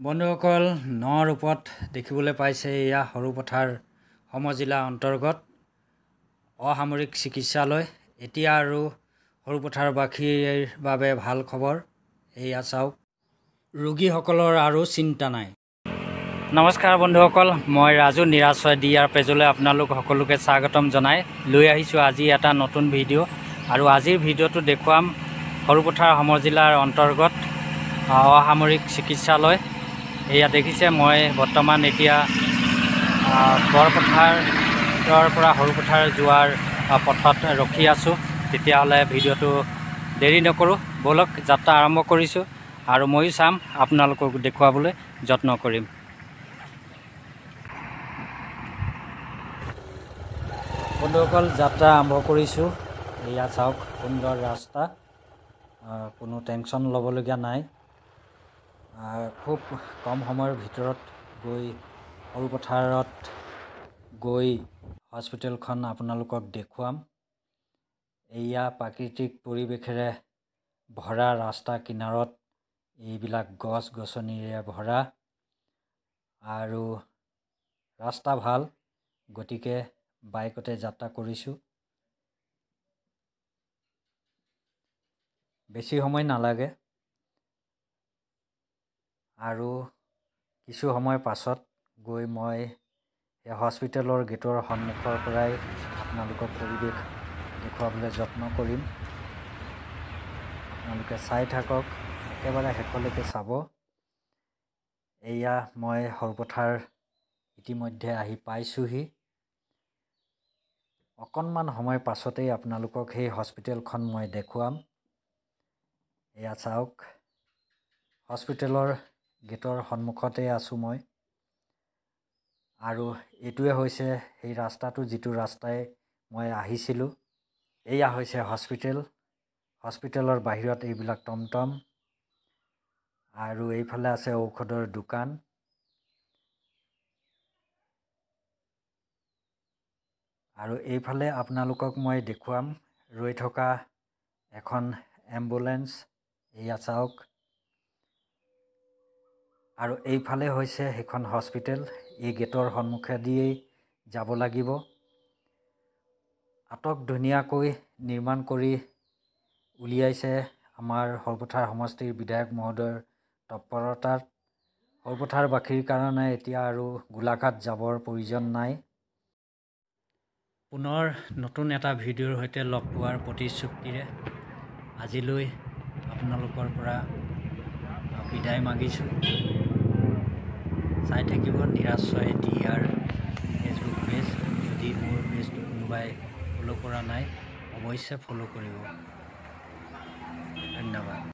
বন্ধুসকল নৰ ওপৰত দেখিবলৈ পাইছে এয়া সৰুপথাৰ সমজিলা অন্তৰ্গত অসামৰিক চিকিৎসালয়। এতিয়া আৰু সৰুপথাৰবাসীৰ বাবে ভাল খবৰ, এয়া চাওক, ৰোগীসকলৰ আৰু চিন্তা নাই। নমস্কাৰ বন্ধুসকল, মই ৰাজু নিৰাশ্ৰয় DR পেজলৈ আপোনালোক সকলোকে স্বাগতম জনাই লৈ আহিছোঁ আজি এটা নতুন ভিডিঅ'। আৰু আজিৰ ভিডিঅ'টো দেখুৱাম সৰুপথাৰ সমজিলাৰ অন্তৰ্গত অসামৰিক চিকিৎসালয়। এয়া দেখিছে, মই বৰ্তমান এতিয়া বৰপথাৰৰ পৰা সৰুপথাৰ যোৱাৰ পথত ৰখি আছোঁ। তেতিয়াহ'লে ভিডিঅ'টো দেৰি নকৰোঁ, ব'লক যাত্ৰা আৰম্ভ কৰিছোঁ। আৰু ময়ো চাম, আপোনালোকক দেখুৱাবলৈ যত্ন কৰিম। বন্ধুসকল যাত্ৰা আৰম্ভ কৰিছোঁ। এয়া চাওক, সুন্দৰ ৰাস্তা, কোনো টেনশ্যন ল'বলগীয়া নাই। খুব কম সময়ৰ ভিতৰত গৈ সৰুপথাৰত গৈ হস্পিটেলখন আপোনালোকক দেখুৱাম। এয়া প্ৰাকৃতিক পৰিৱেশেৰে ভৰা, ৰাস্তা কিনাৰত এইবিলাক গছ গছনিৰে ভৰা আৰু ৰাস্তা ভাল, গতিকে বাইকতে যাত্ৰা কৰিছোঁ। বেছি সময় নালাগে আৰু কিছু সময় পাছত গৈ মই এই হস্পিটেলৰ গেটৰ সন্মুখৰ পৰাই আপোনালোকক পৰিৱেশ দেখুৱাবলৈ যত্ন কৰিম। আপোনালোকে চাই থাকক, একেবাৰে শেষলৈকে চাব। এয়া মই সৰুপথাৰ ইতিমধ্যে আহি পাইছোঁহি। অকণমান সময় পাছতেই আপোনালোকক সেই হস্পিটেলখন মই দেখুৱাম। এয়া চাওক, হস্পিটেলৰ গেটৰ সন্মুখতে আছোঁ মই। আৰু এইটোৱে হৈছে সেই ৰাস্তাটো, যিটো ৰাস্তাই মই আহিছিলোঁ। এয়া হৈছে হস্পিটেল। হস্পিটেলৰ বাহিৰত এইবিলাক টমটম আৰু এইফালে আছে ঔষধৰ দোকান। আৰু এইফালে আপোনালোকক মই দেখুৱাম ৰৈ থকা এখন এম্বুলেঞ্চ। এয়া চাওক, আৰু এইফালে হৈছে সেইখন হস্পিটেল। এই গেটৰ সন্মুখেদিয়েই যাব লাগিব। আটক ধুনীয়াকৈ নিৰ্মাণ কৰি উলিয়াইছে আমাৰ সৰুপথাৰ সমষ্টিৰ বিধায়ক মহোদয়ৰ তৎপৰতাত। সৰুপথাৰবাসীৰ কাৰণে এতিয়া আৰু গোলাঘাট যাবৰ প্ৰয়োজন নাই। পুনৰ নতুন এটা ভিডিঅ'ৰ সৈতে লগ পোৱাৰ প্ৰতিশ্ৰুতিৰে আজিলৈ আপোনালোকৰ পৰা বিদায় মাগিছোঁ। চাই থাকিব নিৰাশ্ৰয় DR ফেচবুক পেজ। যদি মোৰ পেজটো কোনোবাই ফ'ল' কৰা নাই, অৱশ্যে ফ'ল' কৰিব। ধন্যবাদ।